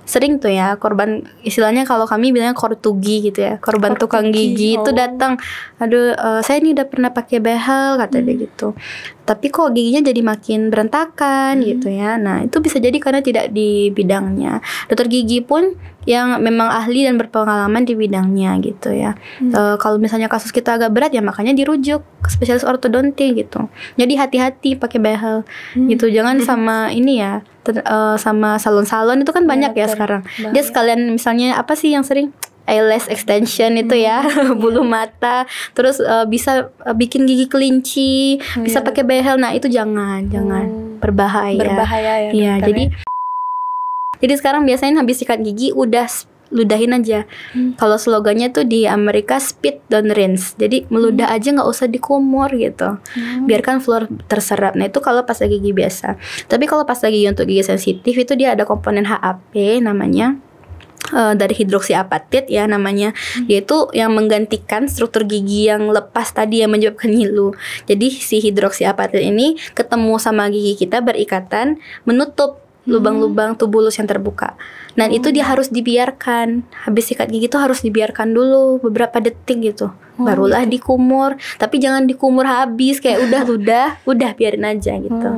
Sering tuh ya korban, istilahnya kalau kami bilangnya kortugi gitu ya, korban tukang gigi itu datang, aduh saya ini udah pernah pakai behel kata dia gitu, tapi kok giginya jadi makin berantakan gitu ya. Nah itu bisa jadi karena tidak di bidangnya. Dokter gigi pun yang memang ahli dan berpengalaman di bidangnya gitu ya. Kalau misalnya kasus kita agak berat ya makanya dirujuk ke spesialis ortodonti gitu. Jadi hati-hati pakai behel gitu, jangan sama ini ya, sama salon-salon itu kan banyak ya sekarang. Dia sekalian misalnya apa sih yang sering eyelash extension itu ya, bulu mata, terus bisa bikin gigi kelinci, bisa pakai behel. Nah itu jangan berbahaya ya. Jadi sekarang biasanya habis sikat gigi udah ludahin aja. Kalau slogannya tuh di Amerika spit don't rinse. Jadi meludah aja, nggak usah dikumur gitu. Biarkan fluor terserap. Nah itu kalau pasta gigi biasa. Tapi kalau pasta gigi untuk gigi sensitif itu dia ada komponen HAP namanya. Dari hidroksiapatid ya namanya, yaitu yang menggantikan struktur gigi yang lepas tadi yang menyebabkan nyilu. Jadi si hidroksiapatid ini ketemu sama gigi kita berikatan menutup lubang-lubang tubulus yang terbuka. Nah itu dia harus dibiarkan. Habis sikat gigi itu harus dibiarkan dulu beberapa detik gitu. Barulah dikumur. Tapi jangan dikumur habis kayak udah biarin aja gitu.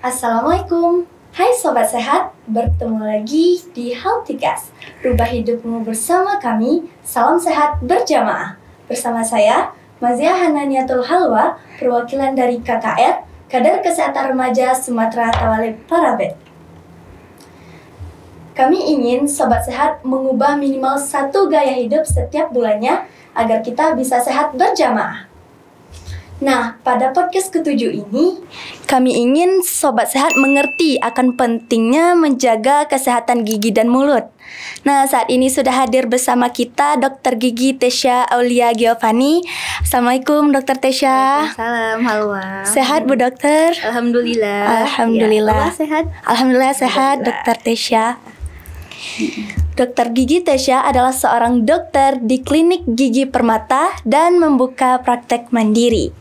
Assalamualaikum. Hai Sobat Sehat, bertemu lagi di Healthycast. Rubah hidupmu bersama kami, salam sehat berjamaah. Bersama saya, Mazia Hananiatul Halwa, perwakilan dari KKR, Kader Kesehatan Remaja Sumatera Tawalib Parabet. Kami ingin Sobat Sehat mengubah minimal 1 gaya hidup setiap bulannya agar kita bisa sehat berjamaah. Nah, pada podcast ke-7 ini, kami ingin Sobat Sehat mengerti akan pentingnya menjaga kesehatan gigi dan mulut. Nah, saat ini sudah hadir bersama kita Dr. Gigi Tesya Aulia Giovanni. Assalamualaikum Dr. Tesya. Waalaikumsalam, Halwa. Sehat Bu Dokter? Alhamdulillah. Alhamdulillah. Ya, sehat. Alhamdulillah sehat Dr. Tesya. Dr. Gigi Tesya adalah seorang dokter di klinik Gigi Permata dan membuka praktek mandiri.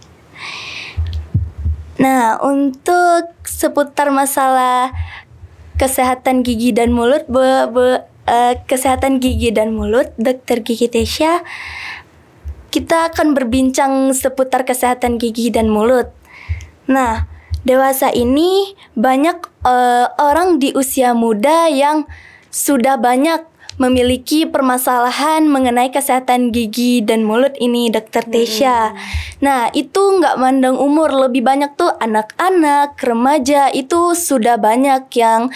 Nah, untuk seputar masalah kesehatan gigi dan mulut, kesehatan gigi dan mulut, Dr. Gigi Tesya, kita akan berbincang seputar kesehatan gigi dan mulut. Nah, dewasa ini banyak orang di usia muda yang sudah banyak memiliki permasalahan mengenai kesehatan gigi dan mulut ini, Dr. Tesya. Nah, itu nggak mandang umur, lebih banyak tuh anak-anak, remaja, itu sudah banyak yang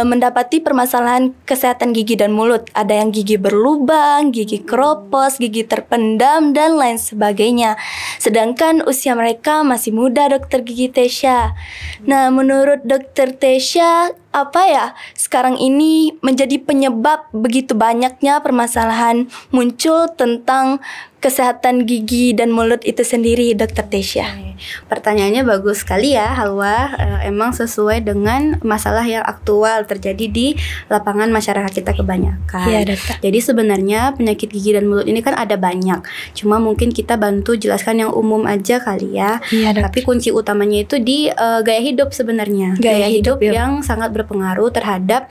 mendapati permasalahan kesehatan gigi dan mulut. Ada yang gigi berlubang, gigi keropos, gigi terpendam, dan lain sebagainya. Sedangkan usia mereka masih muda, Dr. Gigi Tesya. Nah, menurut Dr. Tesya, apa ya sekarang ini menjadi penyebab begitu banyaknya permasalahan muncul tentang kesehatan gigi dan mulut itu sendiri, Dr. Tesya? Pertanyaannya bagus sekali ya, Halwa. Emang sesuai dengan masalah yang aktual terjadi di lapangan masyarakat kita kebanyakan. Iya, Dokter. Jadi sebenarnya penyakit gigi dan mulut ini kan ada banyak. Cuma mungkin kita bantu jelaskan yang umum aja kali ya. Iya, Dokter. Tapi kunci utamanya itu di gaya hidup sebenarnya. Gaya hidup ya. yang sangat berpengaruh terhadap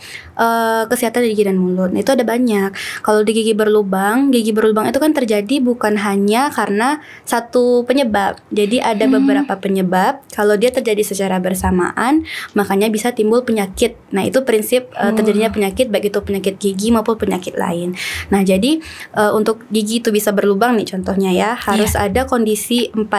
kesehatan gigi dan mulut. Nah, itu ada banyak. Kalau di gigi berlubang itu kan terjadi bukan hanya karena satu penyebab. Jadi ada beberapa penyebab. Kalau dia terjadi secara bersamaan, makanya bisa timbul penyakit. Nah, itu prinsip terjadinya penyakit, baik itu penyakit gigi maupun penyakit lain. Nah, jadi untuk gigi itu bisa berlubang nih contohnya ya, harus ada kondisi 4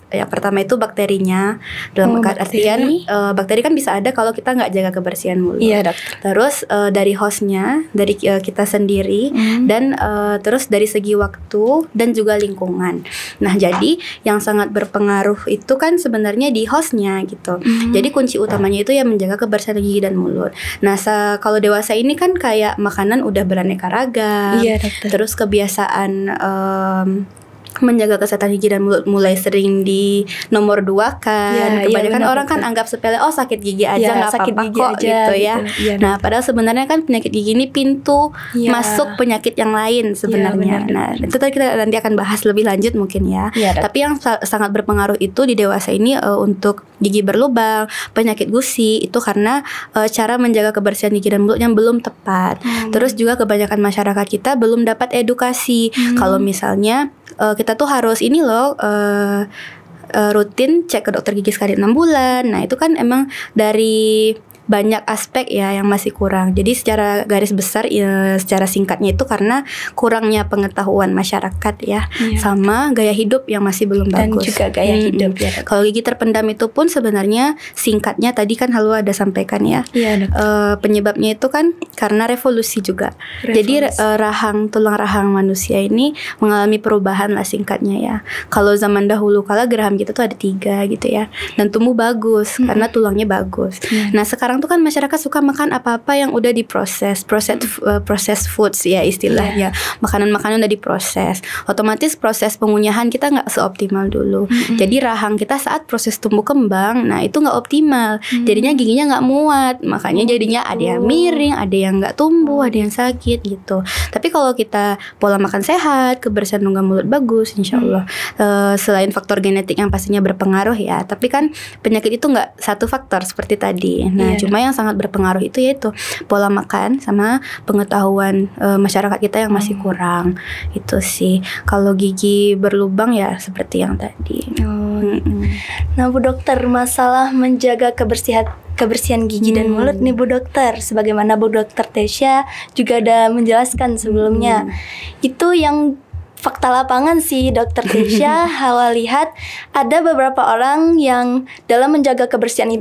Yang pertama itu bakterinya. Dalam artian bakteri kan bisa ada kalau kita nggak jaga kebersihan mulut. Iya, dokter. Terus dari hostnya, dari kita sendiri, dan terus dari segi waktu dan juga lingkungan. Nah, jadi yang sangat berpengaruh itu kan sebenarnya di hostnya gitu. Jadi kunci utamanya itu ya menjaga kebersihan gigi dan mulut. Nah, kalau dewasa ini kan kayak makanan udah beraneka ragam. Iya, dokter. Terus kebiasaan menjaga kesehatan gigi dan mulut mulai sering di nomor 2 kan. Ya, kebanyakan ya, benar, orang kan anggap sepele, oh sakit gigi aja nggak sakit apa-apa gigi kok aja, gitu ya. Ya, nah padahal sebenarnya kan penyakit gigi ini pintu masuk penyakit yang lain sebenarnya. Nah itu tadi kita nanti akan bahas lebih lanjut mungkin ya. Tapi yang sangat berpengaruh itu di dewasa ini untuk gigi berlubang, penyakit gusi itu karena cara menjaga kebersihan gigi dan mulut yang belum tepat. Terus juga kebanyakan masyarakat kita belum dapat edukasi kalau misalnya kita tuh harus ini loh rutin cek ke dokter gigi sekali 6 bulan. Nah itu kan emang dari banyak aspek ya yang masih kurang. Jadi secara garis besar ya, secara singkatnya itu karena kurangnya pengetahuan masyarakat ya, sama gaya hidup yang masih belum bagus. Dan juga gaya hidup ya. Kalau gigi terpendam itu pun sebenarnya singkatnya tadi kan Halwa ada sampaikan ya. Penyebabnya itu kan karena revolusi juga. Jadi tulang rahang manusia ini mengalami perubahan lah singkatnya ya. Kalau zaman dahulu kala geraham kita tuh ada 3 gitu ya, dan tumbuh bagus karena tulangnya bagus. Nah sekarang tuh kan masyarakat suka makan apa-apa yang udah diproses, processed foods ya istilahnya. Makanan-makanan udah diproses. Otomatis proses pengunyahan kita nggak seoptimal dulu. Jadi rahang kita saat proses tumbuh kembang, nah itu nggak optimal. Jadinya giginya nggak muat. Makanya jadinya ada yang miring, ada yang nggak tumbuh, ada yang sakit gitu. Tapi kalau kita pola makan sehat, kebersihan rongga mulut bagus, insya Allah. Selain faktor genetik yang pastinya berpengaruh ya, tapi kan penyakit itu nggak satu faktor seperti tadi. Nah cuma yang sangat berpengaruh itu yaitu pola makan sama pengetahuan masyarakat kita yang masih kurang. Itu sih. Kalau gigi berlubang ya seperti yang tadi. Nah Bu Dokter, masalah menjaga kebersihan gigi dan mulut nih Bu Dokter, sebagaimana Bu Dokter Tesya juga ada menjelaskan sebelumnya. Itu yang fakta lapangan sih Dokter Tesya. Hawa lihat ada beberapa orang yang dalam menjaga kebersihan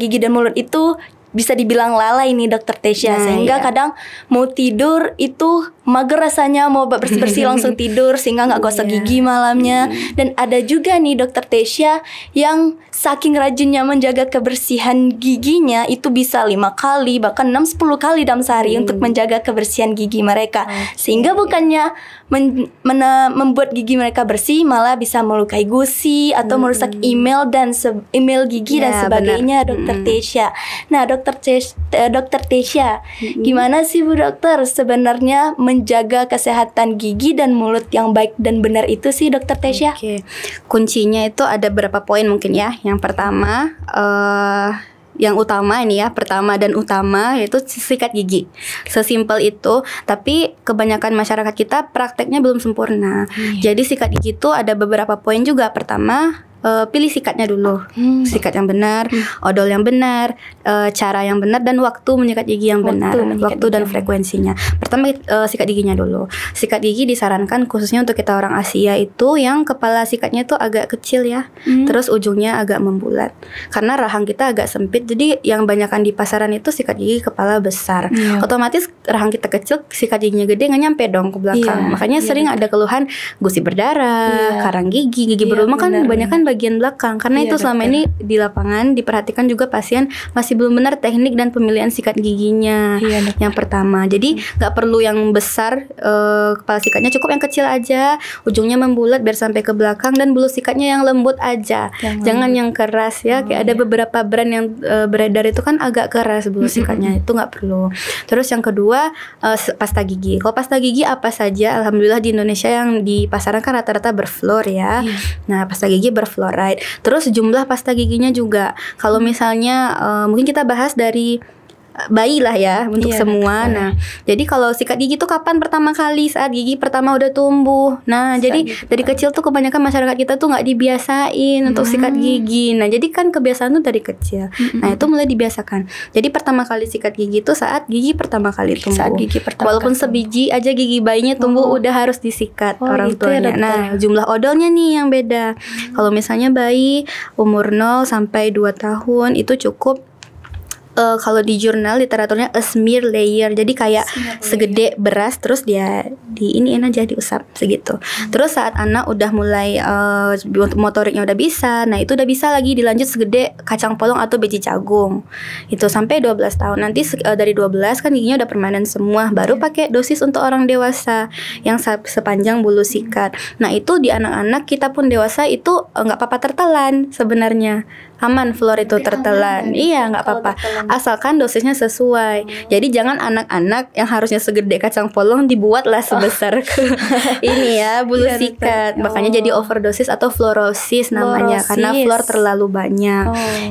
gigi dan mulut itu bisa dibilang lalai nih Dokter Tesya, sehingga kadang mau tidur itu mager rasanya, mau bersih-bersih langsung tidur sehingga nggak gosok gigi malamnya. Dan ada juga nih Dokter Tesya yang saking rajinnya menjaga kebersihan giginya itu bisa 5 kali bahkan 6-10 kali dalam sehari untuk menjaga kebersihan gigi mereka, sehingga bukannya membuat gigi mereka bersih, malah bisa melukai gusi atau merusak email gigi dan sebagainya. Dokter Tesya. Nah Dokter Tesya, gimana sih Bu Dokter sebenarnya menjaga kesehatan gigi dan mulut yang baik dan benar itu sih Dokter Tesya? Kuncinya itu ada beberapa poin mungkin ya. Yang pertama yang utama ini ya, pertama dan utama yaitu sikat gigi. Sesimpel itu, tapi kebanyakan masyarakat kita prakteknya belum sempurna. Jadi sikat gigi itu ada beberapa poin juga. Pertama, pilih sikatnya dulu. Sikat yang benar, odol yang benar, cara yang benar, dan waktu menyikat gigi yang benar. Waktu dan frekuensinya. Pertama sikat giginya dulu. Sikat gigi disarankan khususnya untuk kita orang Asia itu yang kepala sikatnya itu agak kecil ya. Terus ujungnya agak membulat. Karena rahang kita agak sempit, jadi yang banyakan di pasaran itu sikat gigi kepala besar. Otomatis rahang kita kecil, sikat giginya gede, nggak nyampe dong ke belakang. Makanya sering ada keluhan gusi berdarah, karang gigi berlubang kan kebanyakan bagian belakang. Karena itu selama ini di lapangan diperhatikan juga pasien masih belum benar teknik dan pemilihan sikat giginya. Yang pertama, jadi nggak perlu yang besar kepala sikatnya, cukup yang kecil aja, ujungnya membulat biar sampai ke belakang, dan bulu sikatnya yang lembut aja, jangan yang keras ya. Kayak ada beberapa brand yang beredar itu kan agak keras bulu sikatnya, itu nggak perlu. Terus yang kedua, pasta gigi. Kalau pasta gigi apa saja, alhamdulillah di Indonesia yang di pasaran kan rata-rata berfluor ya. Nah pasta gigi berfluoride. Terus jumlah pasta giginya juga. Kalau misalnya mungkin kita bahas dari bayi lah ya untuk Iya, semua. betul. Nah, jadi kalau sikat gigi tuh kapan pertama kali? Saat gigi pertama udah tumbuh. Nah, jadi dari kecil tuh kebanyakan masyarakat kita tuh nggak dibiasain untuk sikat gigi. Nah, jadi kan kebiasaan tuh dari kecil. Nah, itu mulai dibiasakan. Jadi pertama kali sikat gigi tuh saat gigi pertama kali tumbuh. Saat gigi pertama Walaupun kali sebiji aja gigi bayinya tumbuh udah harus disikat orang gitu ya, tuanya. dokter. Nah, jumlah odolnya nih yang beda. Kalau misalnya bayi umur 0 sampai 2 tahun itu cukup kalau di jurnal literaturnya a smear layer, jadi kayak segede beras terus dia diiniin aja diusap segitu. Terus saat anak udah mulai motoriknya udah bisa, nah itu udah bisa lagi dilanjut segede kacang polong atau biji jagung. Itu sampai 12 tahun. Nanti dari 12 kan giginya udah permanen semua, baru pakai dosis untuk orang dewasa yang sepanjang bulu sikat. Nah itu di anak-anak kita pun dewasa itu nggak apa-apa tertelan sebenarnya. Aman fluor itu tertelan. Iya, nggak apa-apa. Asalkan dosisnya sesuai. Jadi jangan anak-anak yang harusnya segede kacang polong dibuatlah sebesar ini ya bulu sikat. Makanya jadi overdosis atau fluorosis namanya karena fluor terlalu banyak.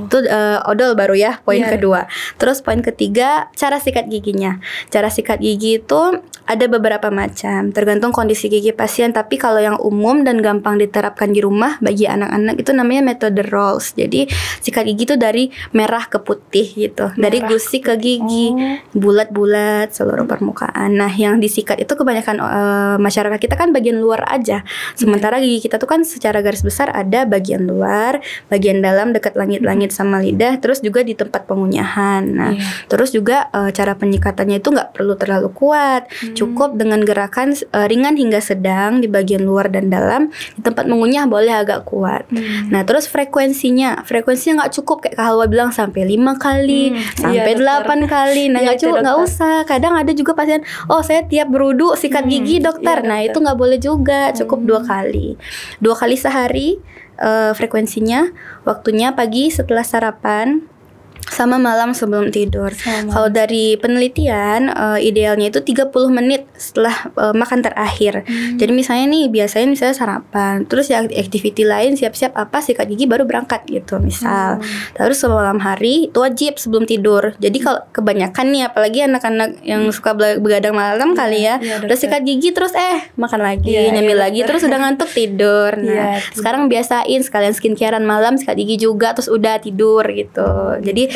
Itu odol baru ya, poin kedua. Terus poin ketiga, cara sikat giginya. Cara sikat gigi itu ada beberapa macam, tergantung kondisi gigi pasien. Tapi kalau yang umum dan gampang diterapkan di rumah bagi anak-anak itu namanya metode Rolls. Jadi sikat gigi itu dari merah ke putih gitu, dari gusi ke gigi, bulat-bulat seluruh permukaan. Nah, yang disikat itu kebanyakan masyarakat kita kan bagian luar aja. Sementara gigi kita tuh kan secara garis besar ada bagian luar, bagian dalam dekat langit-langit sama lidah, terus juga di tempat pengunyahan. Nah, terus juga cara penyikatannya itu nggak perlu terlalu kuat, cukup dengan gerakan ringan hingga sedang di bagian luar dan dalam. Di tempat mengunyah boleh agak kuat. Nah, terus frekuensinya nggak cukup kayak Kak Halwa bilang sampai 5 kali, sampai 8 kali. Nah, nggak cukup, nggak usah. Kadang ada juga pasien, oh saya tiap berwudu sikat gigi dokter. Nah, itu nggak boleh juga, cukup 2 kali. 2 kali sehari frekuensinya, waktunya pagi setelah sarapan sama malam sebelum tidur. Kalau dari penelitian idealnya itu 30 menit setelah makan terakhir. Jadi misalnya nih biasanya sarapan, terus ya activity lain siap-siap apa sikat gigi baru berangkat gitu misal. Terus malam hari itu wajib sebelum tidur. Jadi kalau kebanyakan nih apalagi anak-anak yang suka begadang malam kali ya, udah sikat gigi terus makan lagi, nyemil lagi terus udah ngantuk tidur. Nah, sekarang biasain sekalian skincarean malam, sikat gigi juga terus udah tidur gitu. Jadi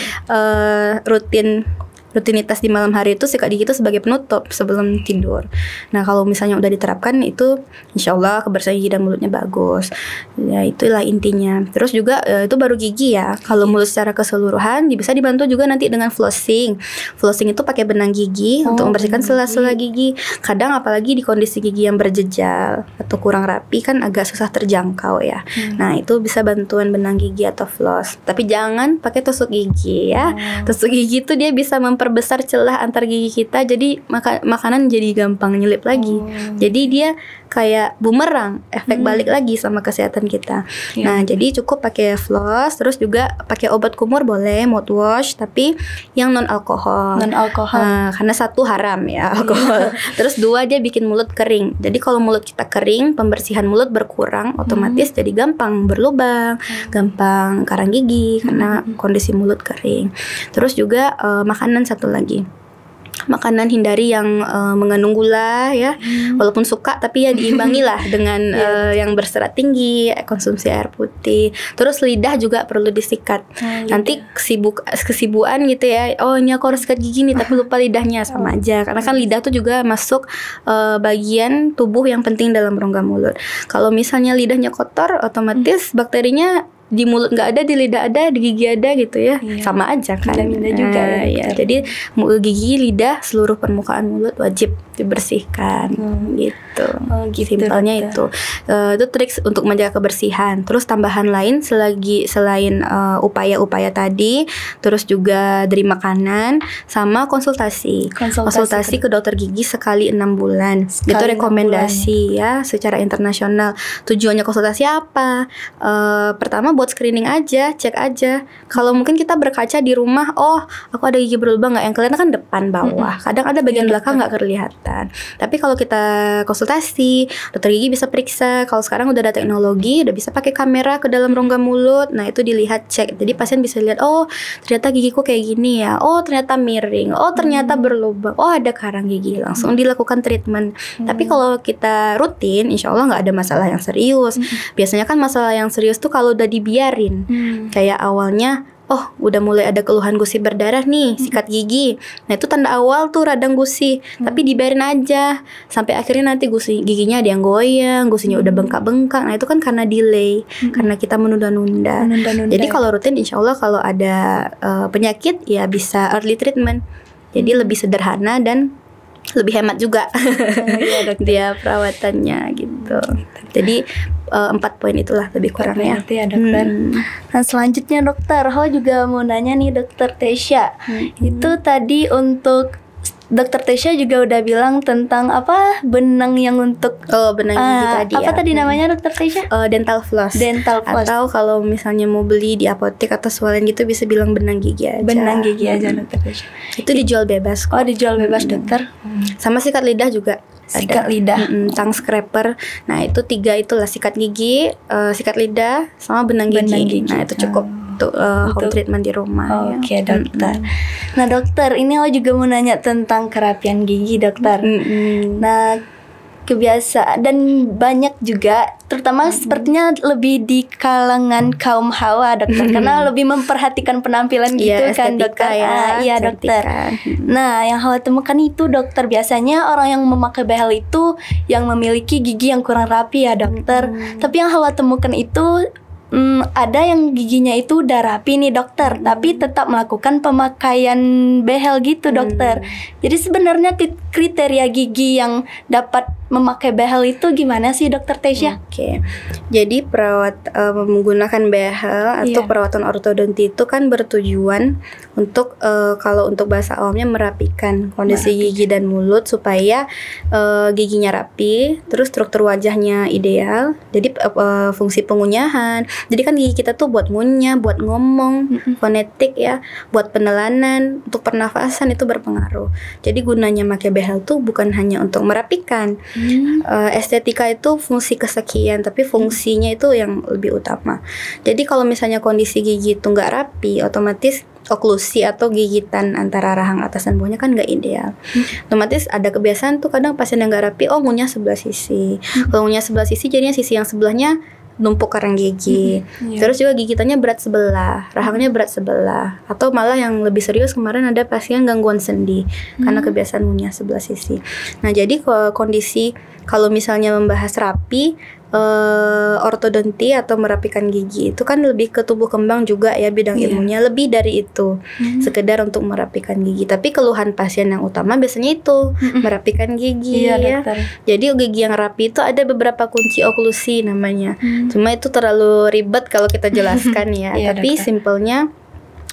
rutinitas di malam hari itu sikat gigi itu sebagai penutup sebelum tidur. Nah, kalau misalnya udah diterapkan itu insya Allah kebersihan gigi dan mulutnya bagus. Ya itulah intinya. Terus juga itu baru gigi ya. Kalau mulut secara keseluruhan bisa dibantu juga nanti dengan flossing. Flossing itu pakai benang gigi untuk membersihkan sela-sela gigi. Kadang apalagi di kondisi gigi yang berjejal atau kurang rapi kan agak susah terjangkau ya. Nah, itu bisa bantuan benang gigi atau floss. Tapi jangan pakai tusuk gigi ya. Tusuk gigi itu dia bisa memperbesar celah antar gigi kita, jadi makanan jadi gampang nyelip lagi. Jadi dia kayak bumerang, efek balik lagi sama kesehatan kita. Nah, jadi cukup pakai floss, terus juga pakai obat kumur boleh, mouthwash, tapi yang non alkohol. Karena 1 haram ya alkohol. Terus 2 dia bikin mulut kering. Jadi kalau mulut kita kering, pembersihan mulut berkurang, otomatis jadi gampang berlubang, gampang karang gigi karena kondisi mulut kering. Terus juga makanan satu lagi, makanan hindari yang mengandung gula ya, walaupun suka tapi ya diimbangi lah dengan yang berserat tinggi, konsumsi air putih. Terus lidah juga perlu disikat. Nanti kesibukan gitu ya, oh ini aku harus sikat gigi nih tapi lupa lidahnya, sama aja karena kan lidah tuh juga masuk bagian tubuh yang penting dalam rongga mulut. Kalau misalnya lidahnya kotor, otomatis bakterinya di mulut nggak ada, di lidah ada, di gigi ada gitu ya, sama aja kan. Juga ya. Jadi gigi, lidah, seluruh permukaan mulut wajib dibersihkan gitu. Simpelnya itu trik untuk menjaga kebersihan. Terus tambahan lain selain upaya-upaya tadi, terus juga dari makanan sama konsultasi ke dokter gigi sekali 6 bulan. Itu rekomendasi ya secara internasional. Tujuannya konsultasi apa? Pertama buat screening aja, cek aja. Kalau mungkin kita berkaca di rumah, oh aku ada gigi berlubang nggak, yang kelihatan kan depan bawah. Kadang ada bagian belakang nggak kelihatan. Tapi kalau kita konsultasi konsultasi, dokter gigi bisa periksa. Kalau sekarang udah ada teknologi, udah bisa pakai kamera ke dalam rongga mulut. Nah itu dilihat, cek. Jadi pasien bisa lihat, oh ternyata gigiku kayak gini ya, oh ternyata miring, oh ternyata berlubang, oh ada karang gigi. Langsung dilakukan treatment. Tapi kalau kita rutin, insya Allah nggak ada masalah yang serius. Biasanya kan masalah yang serius tuh kalau udah dibiarin. Kayak awalnya, oh udah mulai ada keluhan gusi berdarah nih, sikat gigi. Nah itu tanda awal tuh radang gusi. Tapi dibiarin aja sampai akhirnya nanti gusi giginya ada yang goyang, gusinya udah bengkak-bengkak. Nah itu kan karena delay, karena kita menunda-nunda. Jadi kalau rutin insya Allah kalau ada penyakit ya bisa early treatment. Jadi lebih sederhana dan lebih hemat juga dia perawatannya gitu. Jadi 4 poin itulah lebih kurangnya. Ya dokter. Nah selanjutnya dokter, Ho juga mau nanya nih dokter Tesya. Itu tadi untuk dokter Tesya juga udah bilang tentang apa benang yang untuk benang gigi tadi apa tadi namanya dokter Tesya? Dental floss. Dental floss. Atau kalau misalnya mau beli di apotek atau swalayan gitu bisa bilang benang gigi aja. Benang gigi aja dokter Tesya. Itu dijual bebas. Oh dijual bebas dokter. Sama sikat lidah juga. Sikat lidah, tongue scraper. Nah itu 3 itulah, sikat gigi, sikat lidah, sama benang gigi. Nah itu cukup untuk home treatment di rumah. Oke, dokter. Nah dokter, ini aku juga mau nanya tentang kerapian gigi dokter. Nah kebiasaan dan banyak juga, terutama sepertinya lebih di kalangan kaum hawa dokter, karena lebih memperhatikan penampilan gitu kan dokter. Iya dokter. Nah yang hawa temukan itu dokter, biasanya orang yang memakai behel itu yang memiliki gigi yang kurang rapi ya dokter. Tapi yang hawa temukan itu ada yang giginya itu udah rapi nih dokter, tapi tetap melakukan pemakaian behel gitu dokter. Jadi sebenarnya kriteria gigi yang dapat memakai behel itu gimana sih dokter Tesya? Oke. Jadi menggunakan behel atau perawatan ortodonti itu kan bertujuan untuk kalau untuk bahasa awamnya merapikan kondisi gigi dan mulut supaya giginya rapi, terus struktur wajahnya ideal. Jadi fungsi pengunyahan. Jadi kan gigi kita tuh buat ngunyah, buat ngomong, fonetik ya, buat penelanan, untuk pernafasan itu berpengaruh. Jadi gunanya pakai behel tuh bukan hanya untuk merapikan. Estetika itu fungsi kesekian, tapi fungsinya itu yang lebih utama. Jadi kalau misalnya kondisi gigi itu nggak rapi, otomatis oklusi atau gigitan antara rahang atas dan bawahnya kan nggak ideal. Otomatis ada kebiasaan tuh kadang pasien yang nggak rapi, ngunyah sebelah sisi. Kalau ngunyah sebelah sisi, jadinya sisi yang sebelahnya numpuk karang gigi. Terus juga gigitannya berat sebelah, rahangnya berat sebelah. Atau malah yang lebih serius, kemarin ada pasien gangguan sendi karena kebiasaan ngunyah sebelah sisi. Nah jadi kondisi kalau misalnya membahas rapi, ortodonti atau merapikan gigi itu kan lebih ke tumbuh kembang juga ya bidang ilmunya, lebih dari itu sekedar untuk merapikan gigi. Tapi keluhan pasien yang utama biasanya itu merapikan gigi ya. Jadi gigi yang rapi itu ada beberapa kunci oklusi namanya. Cuma itu terlalu ribet kalau kita jelaskan ya. Tapi simpelnya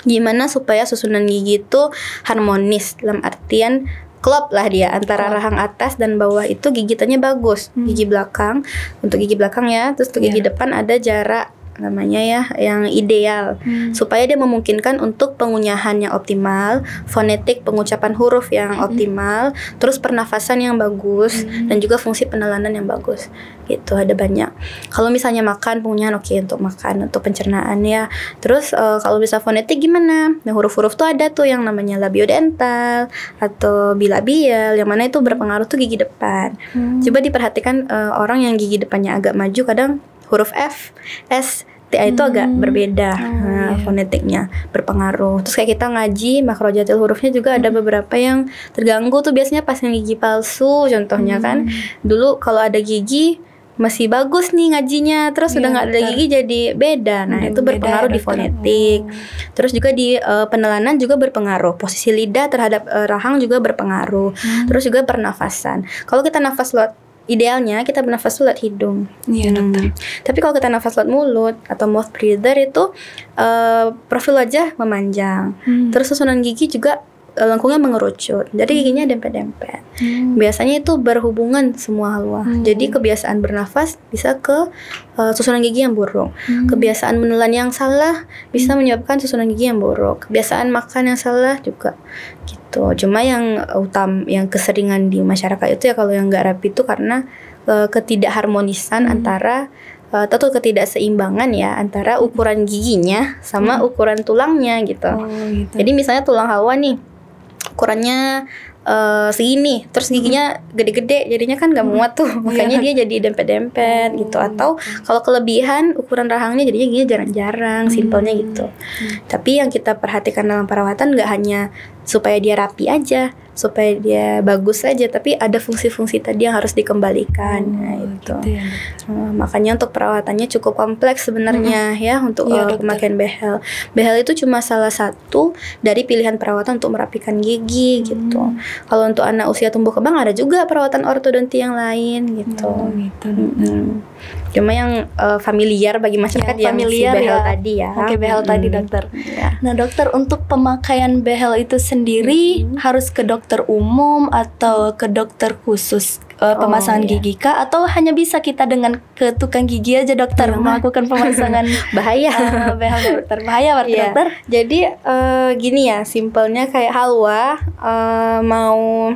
gimana supaya susunan gigi itu harmonis, dalam artian klop lah dia antara rahang atas dan bawah itu gigitannya bagus. Gigi belakang, untuk gigi belakang ya, terus untuk gigi depan ada jarak namanya ya yang ideal supaya dia memungkinkan untuk pengunyahan yang optimal, fonetik pengucapan huruf yang optimal, terus pernafasan yang bagus dan juga fungsi penelanan yang bagus. Gitu ada banyak. Kalau misalnya makan, pengunyahan oke untuk makan, untuk pencernaan ya. Terus kalau bisa fonetik gimana? Nah, huruf-huruf tuh ada tuh yang namanya labiodental atau bilabial, yang mana itu berpengaruh tuh gigi depan. Coba diperhatikan orang yang gigi depannya agak maju, kadang huruf F, S, T, A itu agak berbeda fonetiknya, berpengaruh. Terus kayak kita ngaji, makrojatil hurufnya juga ada beberapa yang terganggu tuh biasanya pas yang gigi palsu contohnya kan. Dulu kalau ada gigi masih bagus nih ngajinya, terus udah nggak ada gigi jadi beda. Nah itu berpengaruh di fonetik. Terus juga di penelanan juga berpengaruh. Posisi lidah terhadap rahang juga berpengaruh. Terus juga pernafasan. Kalau kita nafas lewat, idealnya kita bernafas lewat hidung. Dokter. Tapi kalau kita nafas lewat mulut atau mouth breather itu profil wajah memanjang. Terus susunan gigi juga lengkungnya mengerucut. Jadi giginya dempet-dempet. Biasanya itu berhubungan semua halwa. Jadi kebiasaan bernafas bisa ke susunan gigi yang buruk. Kebiasaan menelan yang salah bisa menyebabkan susunan gigi yang buruk. Kebiasaan makan yang salah juga gitu. gitu. Cuma yang yang keseringan di masyarakat itu ya kalau yang nggak rapi itu karena ketidakharmonisan antara atau ketidakseimbangan ya antara ukuran giginya sama ukuran tulangnya gitu. Gitu. Jadi misalnya tulang Hawa nih ukurannya segini, terus giginya gede-gede, jadinya kan gak muat tuh, makanya dia jadi dempet-dempet gitu. Atau kalau kelebihan ukuran rahangnya jadinya giginya jarang-jarang, simpelnya gitu. Tapi yang kita perhatikan dalam perawatan gak hanya supaya dia rapi aja, supaya dia bagus aja, tapi ada fungsi-fungsi tadi yang harus dikembalikan. Nah, itu. Gitu ya, Makanya untuk perawatannya cukup kompleks sebenarnya ya untuk pemakaian behel. Behel itu cuma salah satu dari pilihan perawatan untuk merapikan gigi gitu. Kalau untuk anak usia tumbuh kembang ada juga perawatan ortodonti yang lain gitu. Cuma yang familiar bagi masyarakat yang familiar si behel tadi ya. Oke, behel tadi dokter. Nah dokter, untuk pemakaian behel itu sendiri harus ke dokter umum atau ke dokter khusus pemasangan gigi kah? Atau hanya bisa kita dengan ke tukang gigi aja dokter melakukan pemasangan bahaya behel dokter? Bahaya berarti dokter? Jadi gini ya, simpelnya kayak Halwa mau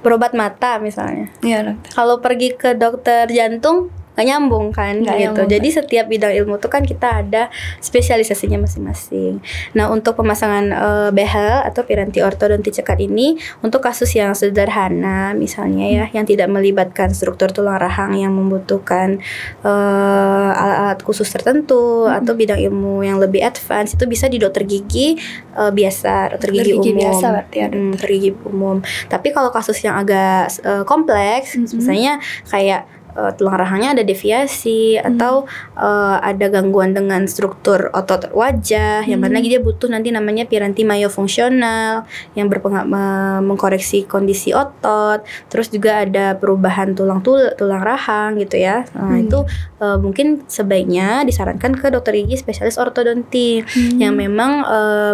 berobat mata misalnya. Iya dokter. Kalau pergi ke dokter jantung nggak nyambung kan gitu. Jadi setiap bidang ilmu tuh kan kita ada spesialisasinya masing-masing. Nah untuk pemasangan behel atau piranti ortodonti cekat ini untuk kasus yang sederhana misalnya ya, yang tidak melibatkan struktur tulang rahang yang membutuhkan alat-alat khusus tertentu atau bidang ilmu yang lebih advance, itu bisa di dokter gigi biasa, dokter gigi umum. Biasa berarti ya, dokter gigi umum. Tapi kalau kasus yang agak kompleks, misalnya kayak tulang rahangnya ada deviasi atau ada gangguan dengan struktur otot wajah, yang mana dia butuh nanti namanya piranti myofungsional yang mengkoreksi kondisi otot. Terus juga ada perubahan tulang rahang gitu ya. Nah itu mungkin sebaiknya disarankan ke dokter gigi spesialis ortodonti yang memang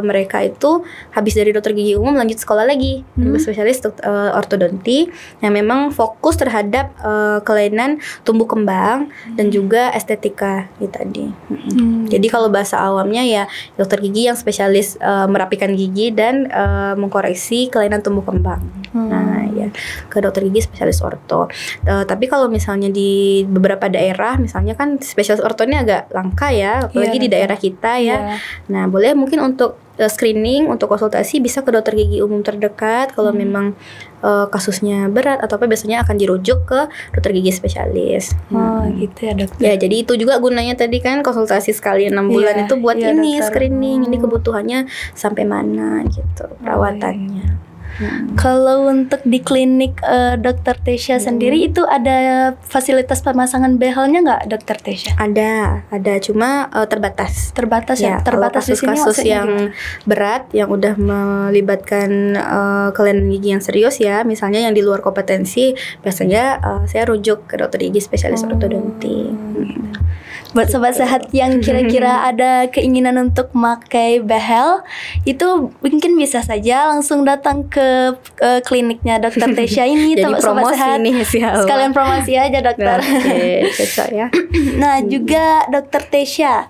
mereka itu habis dari dokter gigi umum lanjut sekolah lagi spesialis ortodonti yang memang fokus terhadap kelainan tumbuh kembang dan juga estetika gitu tadi. Jadi kalau bahasa awamnya ya dokter gigi yang spesialis merapikan gigi dan mengkoreksi kelainan tumbuh kembang. Nah ya ke dokter gigi spesialis orto. Tapi kalau misalnya di beberapa daerah misalnya kan spesialis orto ini agak langka ya, apalagi di daerah kita ya. Nah boleh mungkin untuk screening, untuk konsultasi bisa ke dokter gigi umum terdekat. Kalau memang kasusnya berat atau apa, biasanya akan dirujuk ke dokter gigi spesialis. Gitu ya dokter. Ya jadi itu juga gunanya tadi kan konsultasi sekali 6 bulan itu buat ini dokter. Screening, ini kebutuhannya sampai mana gitu perawatannya. Kalau untuk di klinik Dokter Tesya sendiri itu ada fasilitas pemasangan behelnya nggak Dokter Tesya? Ada cuma terbatas. Terbatas ya. Terbatas di sini kasus yang berat yang udah melibatkan kelainan gigi yang serius ya, misalnya yang di luar kompetensi, biasanya saya rujuk ke dokter gigi spesialis ortodonti. Buat sobat sehat yang kira-kira ada keinginan untuk memakai behel, itu mungkin bisa saja langsung datang ke kliniknya Dokter Tesya ini. Jadi promosi sehat nih sekalian promosi aja dokter. Oke, cocok ya. Nah juga Dokter Tesya,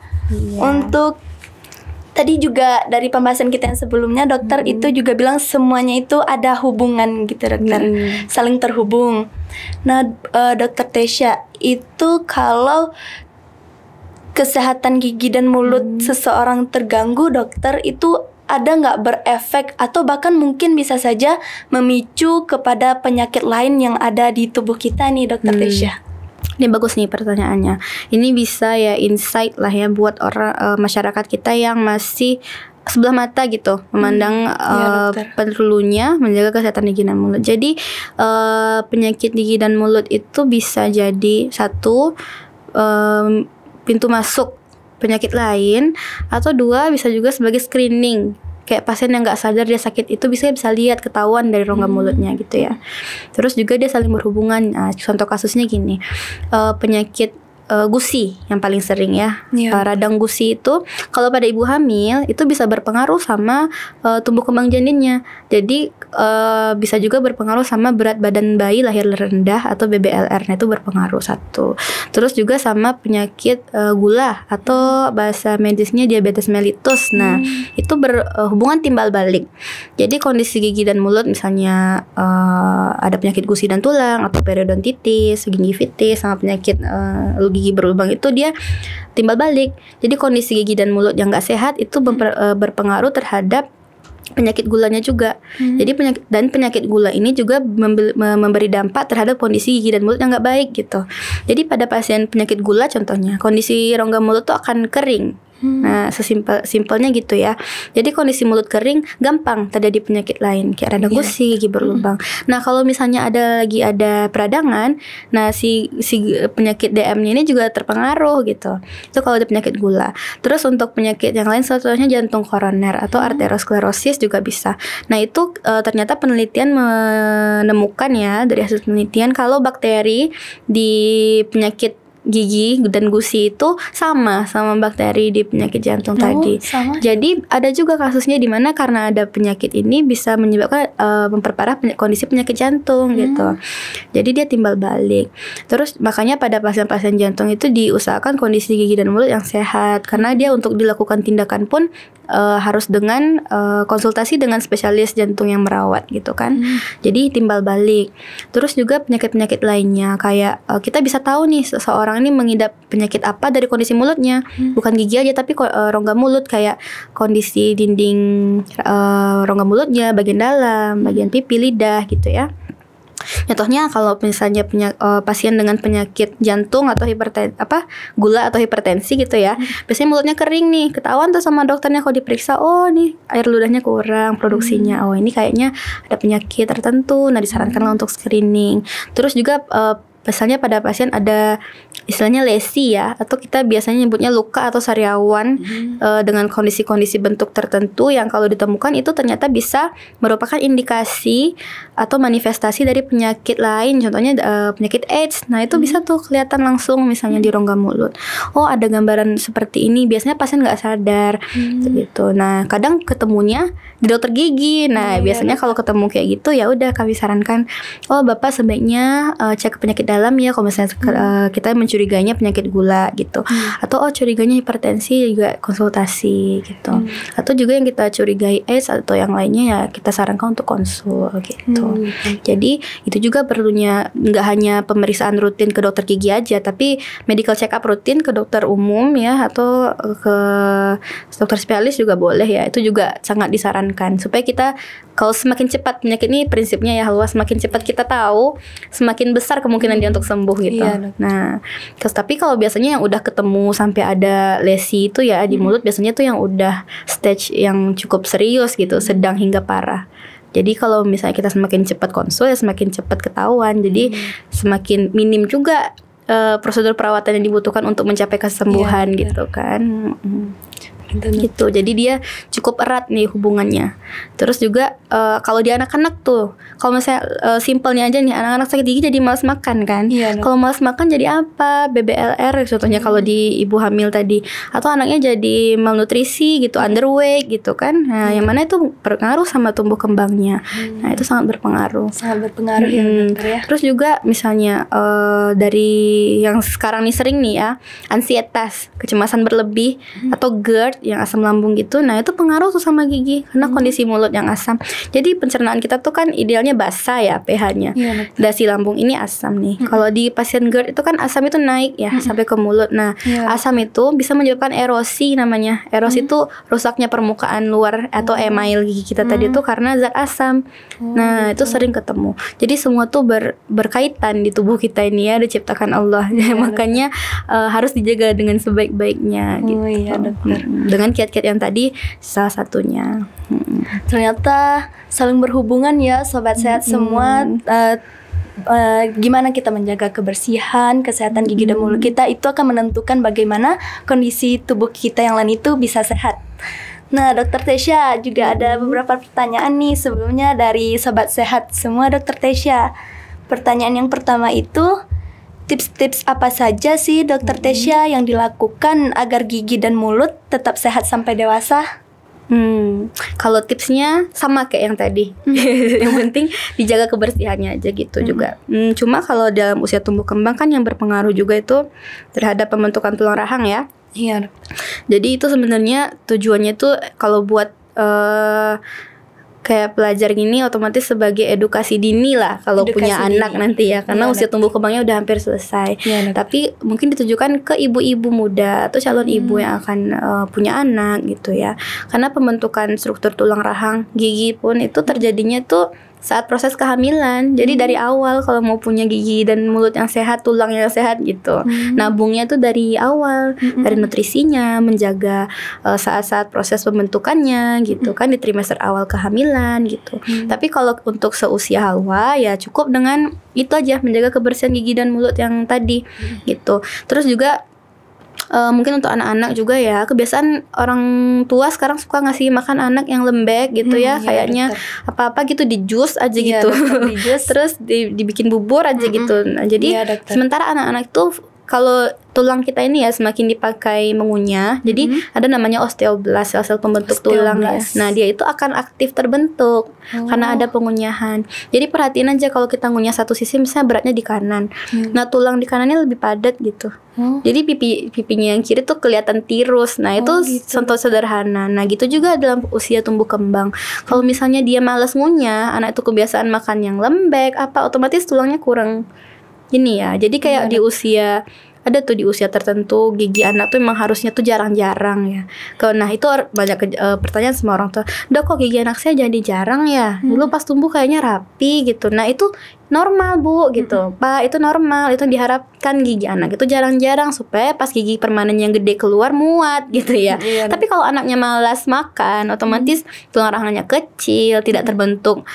untuk tadi juga dari pembahasan kita yang sebelumnya dokter itu juga bilang semuanya itu ada hubungan gitu dokter, saling terhubung. Nah Dokter Tesya, itu kalau kesehatan gigi dan mulut seseorang terganggu dokter, itu ada nggak berefek atau bahkan mungkin bisa saja memicu kepada penyakit lain yang ada di tubuh kita nih Dokter Tesya? Ini bagus nih pertanyaannya. Ini bisa ya insight lah ya buat orang masyarakat kita yang masih sebelah mata gitu memandang perlunya menjaga kesehatan gigi dan mulut. Jadi penyakit gigi dan mulut itu bisa jadi satu pintu masuk penyakit lain, atau dua bisa juga sebagai screening. Kayak pasien yang nggak sadar dia sakit itu bisa lihat ketahuan dari rongga mulutnya gitu ya. Terus juga dia saling berhubungan. Nah, contoh kasusnya gini, penyakit gusi yang paling sering ya. Radang gusi itu kalau pada ibu hamil itu bisa berpengaruh sama tumbuh kembang janinnya. Jadi bisa juga berpengaruh sama berat badan bayi lahir rendah atau BBLR. Nah itu berpengaruh satu. Terus juga sama penyakit gula atau bahasa medisnya diabetes mellitus. Nah itu berhubungan timbal balik. Jadi kondisi gigi dan mulut misalnya ada penyakit gusi dan tulang atau periodontitis, gingivitis, sama penyakit gigi berlubang, itu dia timbal balik. Jadi kondisi gigi dan mulut yang nggak sehat itu berpengaruh terhadap penyakit gulanya juga. Jadi penyakit gula ini juga memberi dampak terhadap kondisi gigi dan mulut yang nggak baik gitu. Jadi pada pasien penyakit gula contohnya, kondisi rongga mulut tuh akan kering. Nah, simpelnya gitu ya. Jadi kondisi mulut kering gampang terjadi penyakit lain kayak radang gusi, gigi berlubang. Nah, kalau misalnya ada peradangan, nah si penyakit DM-nya ini juga terpengaruh gitu. Itu kalau ada penyakit gula. Terus untuk penyakit yang lain contohnya jantung koroner atau arteriosklerosis juga bisa. Nah, itu ternyata penelitian menemukan ya, dari hasil penelitian kalau bakteri di penyakit gigi dan gusi itu sama bakteri di penyakit jantung tadi. Sama. Jadi ada juga kasusnya di mana karena ada penyakit ini bisa menyebabkan memperparah kondisi penyakit jantung gitu. Jadi dia timbal balik. Terus makanya pada pasien-pasien jantung itu diusahakan kondisi gigi dan mulut yang sehat, karena dia untuk dilakukan tindakan pun harus dengan konsultasi dengan spesialis jantung yang merawat gitu kan. Jadi timbal balik. Terus juga penyakit-penyakit lainnya kayak kita bisa tahu nih seseorang ini mengidap penyakit apa dari kondisi mulutnya. Bukan gigi aja tapi rongga mulut, kayak kondisi dinding rongga mulutnya, bagian dalam, bagian pipi, lidah gitu ya. Contohnya kalau misalnya pasien dengan penyakit jantung atau gula atau hipertensi gitu ya, biasanya mulutnya kering nih, ketahuan tuh sama dokternya kalau diperiksa, oh nih air ludahnya kurang produksinya, oh ini kayaknya ada penyakit tertentu. Nah disarankanlah untuk screening. Terus juga misalnya pada pasien ada istilahnya lesi ya, atau kita biasanya nyebutnya luka atau sariawan dengan kondisi-kondisi bentuk tertentu yang kalau ditemukan itu ternyata bisa merupakan indikasi atau manifestasi dari penyakit lain, contohnya penyakit AIDS. Nah itu bisa tuh kelihatan langsung misalnya di rongga mulut. Oh ada gambaran seperti ini, biasanya pasien nggak sadar gitu. Nah kadang ketemunya di dokter gigi. Nah biasanya kalau ketemu kayak gitu ya udah kami sarankan, oh bapak sebaiknya cek penyakit dalam ya kalau misalnya kita mencurigainya penyakit gula gitu, atau curiganya hipertensi juga konsultasi gitu, atau juga yang kita curigai AIDS atau yang lainnya ya kita sarankan untuk konsul gitu. Jadi itu juga perlunya nggak hanya pemeriksaan rutin ke dokter gigi aja, tapi medical check up rutin ke dokter umum ya, atau ke dokter spesialis juga boleh ya. Itu juga sangat disarankan supaya kita kalau semakin cepat penyakit ini, prinsipnya ya Halwa, semakin cepat kita tahu semakin besar kemungkinan dia untuk sembuh gitu. Nah terus tapi kalau biasanya yang udah ketemu sampai ada lesi itu ya di mulut, biasanya tuh yang udah stage yang cukup serius gitu, sedang hingga parah. Jadi kalau misalnya kita semakin cepat konsul ya semakin cepat ketahuan. Jadi semakin minim juga prosedur perawatan yang dibutuhkan untuk mencapai kesembuhan gitu kan. Gitu. Jadi dia cukup erat nih hubungannya. Terus juga kalau di anak-anak tuh, kalau misalnya simpelnya aja nih, anak-anak sakit gigi jadi malas makan kan. Kalau malas makan jadi apa? BBLR contohnya kalau di ibu hamil tadi, atau anaknya jadi malnutrisi gitu, underweight gitu kan. Nah yang mana itu berpengaruh sama tumbuh kembangnya. Nah itu sangat berpengaruh. Sangat berpengaruh ya dokter ya. Terus juga misalnya dari yang sekarang nih sering nih ya, ansietas, kecemasan berlebih, atau GERD yang asam lambung gitu. Nah itu pengaruh tuh sama gigi karena kondisi mulut yang asam. Jadi pencernaan kita tuh kan idealnya basah ya pH-nya. Dasi lambung ini asam nih. Kalau di pasien GERD itu kan asam itu naik ya sampai ke mulut. Nah asam itu bisa menyebabkan erosi namanya. Erosi itu rusaknya permukaan luar atau email gigi kita tadi tuh karena zat asam. Nah itu sering ketemu. Jadi semua tuh berkaitan di tubuh kita ini ya, diciptakan Allah. Makanya harus dijaga dengan sebaik-baiknya gitu. Dokter. Dengan kiat-kiat yang tadi salah satunya. Ternyata saling berhubungan ya sobat sehat semua. Gimana kita menjaga kebersihan, kesehatan gigi dan mulut kita, itu akan menentukan bagaimana kondisi tubuh kita yang lain itu bisa sehat. Nah Dokter Tesya juga ada beberapa pertanyaan nih sebelumnya dari sobat sehat semua. Dokter Tesya, pertanyaan yang pertama itu, tips-tips apa saja sih Dokter Tesya yang dilakukan agar gigi dan mulut tetap sehat sampai dewasa? Kalau tipsnya sama kayak yang tadi. Yang penting dijaga kebersihannya aja gitu juga. Cuma kalau dalam usia tumbuh kembang kan yang berpengaruh juga itu terhadap pembentukan tulang rahang ya. Iya. Jadi itu sebenarnya tujuannya tuh kalau buat kayak pelajar gini otomatis sebagai edukasi dini lah kalau punya anak nanti ya, karena usia tumbuh kembangnya udah hampir selesai. Tapi mungkin ditujukan ke ibu-ibu muda atau calon ibu yang akan punya anak gitu ya, karena pembentukan struktur tulang rahang gigi pun itu terjadinya tuh saat proses kehamilan. Jadi dari awal kalau mau punya gigi dan mulut yang sehat, tulang yang sehat gitu, nabungnya tuh dari awal, dari nutrisinya, menjaga saat-saat proses pembentukannya gitu kan, di trimester awal kehamilan gitu. Tapi kalau untuk seusia Hawa ya cukup dengan itu aja, menjaga kebersihan gigi dan mulut yang tadi gitu. Terus juga mungkin untuk anak-anak juga ya, kebiasaan orang tua sekarang suka ngasih makan anak yang lembek gitu ya, kayaknya apa-apa gitu di jus aja gitu, terus dibikin bubur aja gitu. Nah, jadi sementara anak-anak itu kalau tulang kita ini ya semakin dipakai mengunyah, jadi ada namanya osteoblast, sel-sel pembentuk tulang ya. Nah dia itu akan aktif terbentuk karena ada pengunyahan. Jadi perhatiin aja kalau kita ngunyah satu sisi, misalnya beratnya di kanan, nah tulang di kanannya lebih padat gitu. Jadi pipinya yang kiri tuh kelihatan tirus. Nah itu contoh sederhana. Nah gitu juga dalam usia tumbuh kembang. Kalau misalnya dia malas ngunyah, anak itu kebiasaan makan yang lembek, otomatis tulangnya kurang ini ya. Jadi kayak di usia ada tuh di usia tertentu gigi anak tuh memang harusnya tuh jarang-jarang ya. Nah itu banyak pertanyaan sama orang tua, "Dok, kok gigi anak saya jadi jarang ya? Dulu pas tumbuh kayaknya rapi gitu." Nah itu normal Bu gitu, Pak, itu normal. Itu diharapkan gigi anak itu jarang-jarang supaya pas gigi permanen yang gede keluar muat gitu ya. Tapi kalau anaknya malas makan, otomatis tulang rahangnya kecil, tidak terbentuk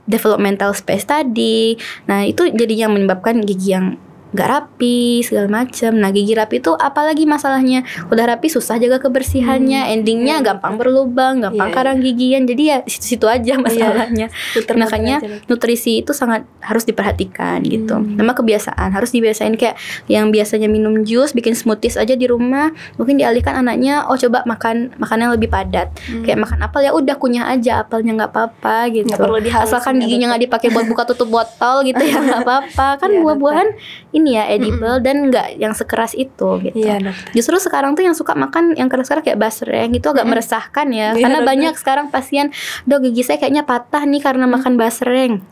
developmental space tadi. Nah itu jadinya menyebabkan gigi yang gak rapi segala macam. Nah gigi rapi itu apalagi masalahnya, udah rapi susah jaga kebersihannya, endingnya gampang berlubang, gampang karang gigian. Jadi ya situ-situ aja masalahnya. Makanya nutrisi itu sangat harus diperhatikan gitu. Nama kebiasaan harus dibiasain, kayak yang biasanya minum jus, bikin smoothies aja di rumah, mungkin dialihkan anaknya, coba makan makanan yang lebih padat. Kayak makan apel ya udah kunyah aja apelnya, nggak apa-apa gitu. Asalkan giginya nggak dipakai buat buka tutup botol gitu ya nggak apa-apa. Kan buah-buahan ini ya edible dan nggak yang sekeras itu gitu. Justru sekarang tuh yang suka makan yang keras-keras kayak basreng itu agak meresahkan ya, karena banyak sekarang pasien, "Dok, gigi saya kayaknya patah nih karena makan basreng."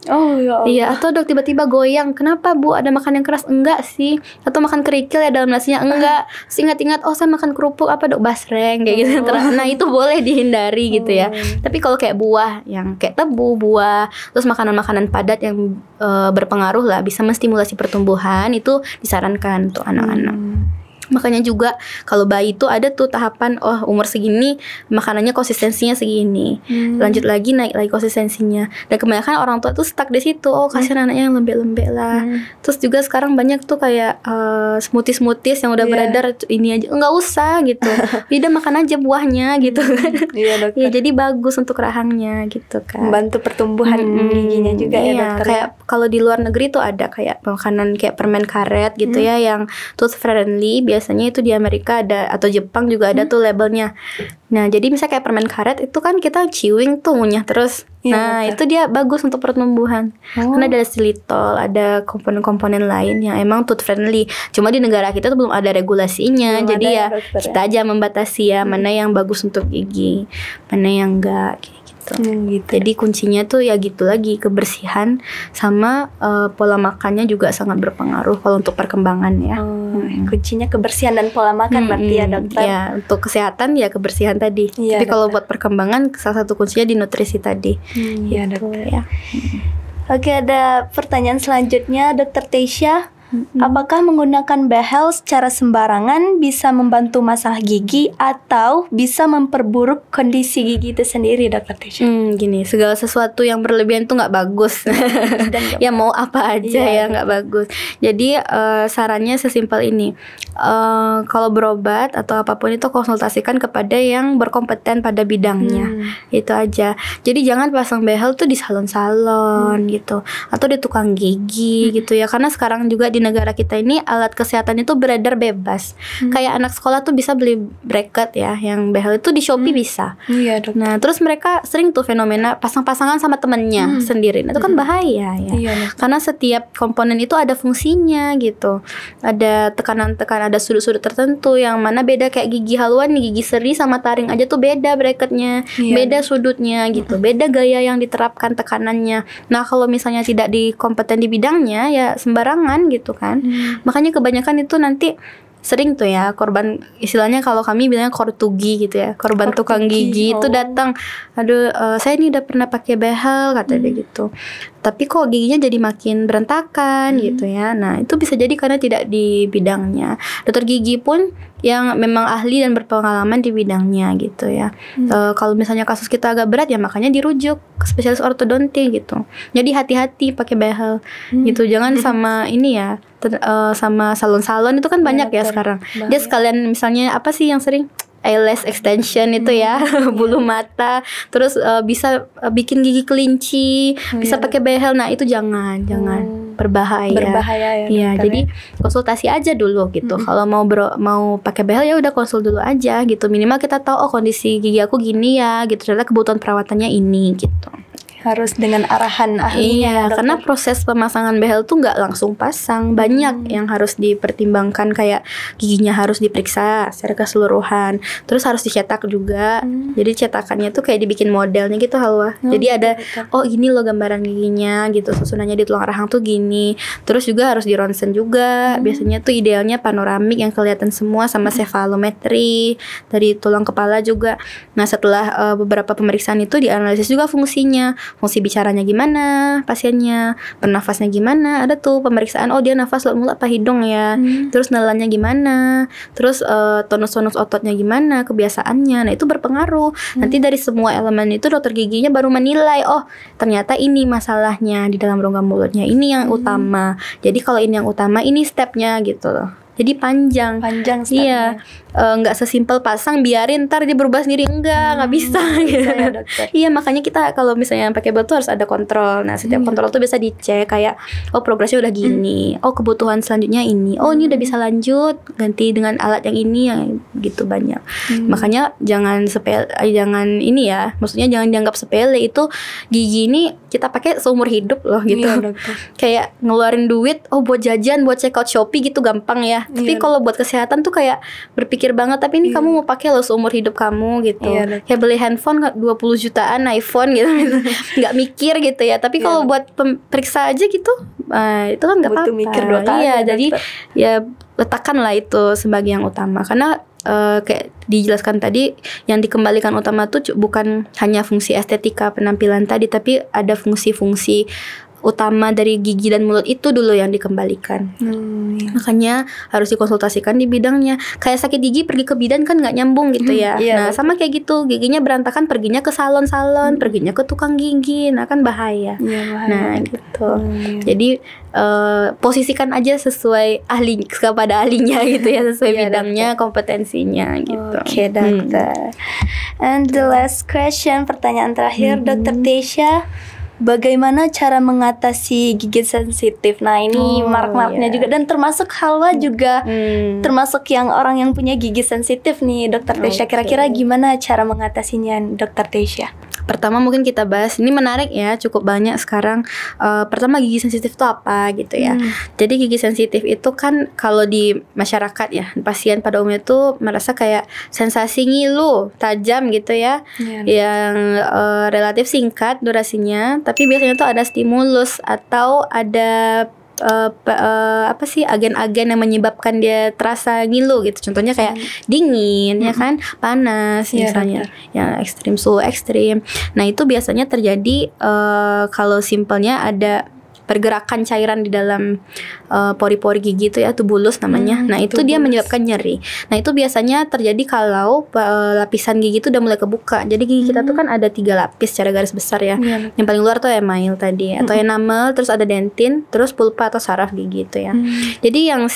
Iya, atau dok tiba-tiba goyang, "Kenapa Bu, ada makan yang keras?" "Enggak sih." Atau makan kerikil ya dalam nasinya, "Enggak." Ingat-ingat, "Oh saya makan kerupuk apa dok, basreng," kayak gitu. Nah itu boleh dihindari gitu ya. Tapi kalau kayak buah yang kayak tebu, buah, terus makanan-makanan padat yang berpengaruh lah, bisa menstimulasi pertumbuhan, itu disarankan untuk anak-anak. Makanya juga kalau bayi itu ada tuh tahapan, umur segini makanannya konsistensinya segini, lanjut lagi naik lagi konsistensinya. Dan kebanyakan orang tua tuh stuck di situ, kasihan anaknya yang lembek-lembek lah. Terus juga sekarang banyak tuh kayak smoothies yang udah beredar, ini aja nggak usah gitu, udah makan aja buahnya gitu kan. Ya jadi bagus untuk rahangnya gitu kan, membantu pertumbuhan giginya juga ya dokter. Kayak kalau di luar negeri tuh ada kayak makanan kayak permen karet gitu ya, yang tooth friendly. Biasanya itu di Amerika ada, atau Jepang juga ada tuh labelnya. Nah jadi misalnya kayak permen karet itu kan kita chewing tuh, ngunyah terus. Nah itu dia bagus untuk pertumbuhan, karena ada xylitol, ada komponen-komponen lain yang emang tooth friendly. Cuma di negara kita tuh belum ada regulasinya, jadi ya kita aja membatasi ya mana yang bagus untuk gigi, mana yang enggak gitu. Jadi kuncinya tuh ya gitu lagi, kebersihan sama pola makannya juga sangat berpengaruh kalau untuk perkembangan ya. Kuncinya kebersihan dan pola makan berarti ya dokter. Ya untuk kesehatan ya kebersihan tadi. Tapi kalau buat perkembangan salah satu kuncinya di nutrisi tadi. Iya dokter ya. Oke, ada pertanyaan selanjutnya dokter Teisha. Apakah menggunakan behel secara sembarangan bisa membantu masalah gigi atau bisa memperburuk kondisi gigi itu sendiri, dokter Teisha? Gini, segala sesuatu yang berlebihan tuh nggak bagus. Ya mau apa aja ya nggak bagus. Jadi sarannya sesimpel ini, kalau berobat atau apapun itu konsultasikan kepada yang berkompeten pada bidangnya. Itu aja. Jadi jangan pasang behel tuh di salon-salon gitu, atau di tukang gigi gitu ya, karena sekarang juga di di negara kita ini alat kesehatan itu beredar bebas. Kayak anak sekolah tuh bisa beli bracket ya, yang behel itu di Shopee bisa. Iya, Dok. Nah, terus mereka sering tuh fenomena pasang-pasangan sama temennya sendiri. Nah, itu kan bahaya ya. Iya, Dok. Karena setiap komponen itu ada fungsinya gitu. Ada tekanan-tekanan, ada sudut-sudut tertentu yang mana beda, kayak gigi haluan nih, gigi seri sama taring aja tuh beda bracketnya, beda sudutnya gitu, beda gaya yang diterapkan tekanannya. Nah, kalau misalnya tidak kompeten di bidangnya ya sembarangan gitu kan. Makanya kebanyakan itu nanti sering tuh ya korban, istilahnya kalau kami bilangnya kortugi gitu ya, korban tukang gigi itu datang, aduh saya ini udah pernah pakai behel kata dia gitu, tapi kok giginya jadi makin berantakan gitu ya. Nah, itu bisa jadi karena tidak di bidangnya. Dokter gigi pun yang memang ahli dan berpengalaman di bidangnya gitu ya. Kalau misalnya kasus kita agak berat ya makanya dirujuk ke spesialis ortodonti gitu. Jadi hati-hati pakai behel gitu. Jangan sama ini ya, sama salon-salon itu kan banyak ya sekarang. Dia sekalian misalnya apa sih yang sering eyelash extension itu ya, bulu mata, terus bisa bikin gigi kelinci, bisa pakai behel. Nah, itu jangan berbahaya ya. Jadi konsultasi aja dulu gitu. Kalau mau pakai behel ya udah konsul dulu aja gitu. Minimal kita tahu oh kondisi gigi aku gini ya gitu, ternyata kebutuhan perawatannya ini gitu. Harus dengan arahan ahlinya. Iya, karena proses pemasangan behel tuh nggak langsung pasang, banyak yang harus dipertimbangkan, kayak giginya harus diperiksa secara keseluruhan, terus harus dicetak juga. Jadi cetakannya tuh kayak dibikin modelnya gitu Halwa. Jadi ada oh ini loh gambaran giginya gitu, susunannya di tulang rahang tuh gini. Terus juga harus di ronsen juga. Biasanya tuh idealnya panoramik yang kelihatan semua, sama cefalometri dari tulang kepala juga. Nah, setelah beberapa pemeriksaan itu dianalisis juga fungsinya. Fungsi bicaranya gimana pasiennya, bernafasnya gimana, ada tuh pemeriksaan, oh dia nafas lewat mulut apa hidung ya, terus nelannya gimana, terus tonus-tonus ototnya gimana, kebiasaannya. Nah, itu berpengaruh. Nanti dari semua elemen itu dokter giginya baru menilai, oh ternyata ini masalahnya di dalam rongga mulutnya, ini yang utama. Jadi kalau ini yang utama, ini stepnya gitu loh. Jadi panjang stepnya. Iya, nggak sesimpel pasang biarin ntar dia berubah sendiri, nggak bisa gitu. Iya, makanya kita kalau misalnya pakai behel tuh harus ada kontrol. Nah, setiap kontrol tuh bisa dicek kayak oh progresnya udah gini, oh kebutuhan selanjutnya ini, oh ini udah bisa lanjut ganti dengan alat yang ini, yang gitu banyak. Makanya jangan ini ya, maksudnya jangan dianggap sepele. Itu gigi ini kita pakai seumur hidup loh gitu. Kayak ngeluarin duit buat jajan, buat check out Shopee gitu gampang ya. Tapi kalau buat kesehatan tuh kayak berpikir banget, tapi ini kamu mau pakai loh seumur hidup kamu gitu. Kayak beli handphone 20 jutaan iPhone gitu. Nggak mikir gitu ya. Tapi kalau buat periksa aja gitu, itu kan nggak apa-apa. Mikir 2 kali. Iya, jadi ya letakkanlah itu sebagai yang utama. Karena kayak dijelaskan tadi, yang dikembalikan utama tuh bukan hanya fungsi estetika penampilan tadi, tapi ada fungsi-fungsi utama dari gigi dan mulut itu dulu yang dikembalikan. Makanya harus dikonsultasikan di bidangnya. Kayak sakit gigi pergi ke bidan kan nggak nyambung gitu ya. Nah, sama kayak gitu, giginya berantakan perginya ke salon-salon, perginya ke tukang gigi. Nah, kan bahaya. Nah, gitu. Jadi posisikan aja sesuai kepada ahlinya gitu ya, sesuai bidangnya, kompetensinya gitu. Oke, dokter. And the last question, pertanyaan terakhir, Dokter Tesya. Bagaimana cara mengatasi gigi sensitif? Nah, ini mark-marknya juga, dan termasuk Halwa juga termasuk yang orang yang punya gigi sensitif nih, Dokter Tesya. Kira-kira gimana cara mengatasinya, Dokter Tesya? Pertama mungkin kita bahas, ini menarik ya, cukup banyak sekarang. Pertama, gigi sensitif itu apa gitu ya. Jadi gigi sensitif itu kan kalau di masyarakat ya, pasien pada umumnya itu merasa kayak sensasi ngilu tajam gitu ya, yang relatif singkat durasinya, tapi biasanya tuh ada stimulus atau ada apa sih agen-agen yang menyebabkan dia terasa ngilu gitu. Contohnya kayak dingin ya kan, panas misalnya, yang ekstrim, suhu ekstrim. Nah, itu biasanya terjadi kalau simpelnya ada pergerakan cairan di dalam pori-pori gigi itu ya, tubulus namanya. Nah, itu dia menyebabkan nyeri. Nah, itu biasanya terjadi kalau lapisan gigi itu udah mulai kebuka. Jadi gigi kita tuh kan ada 3 lapis secara garis besar ya. Yang paling luar tuh email tadi, atau enamel, terus ada dentin, terus pulpa atau saraf gigi itu ya. Jadi yang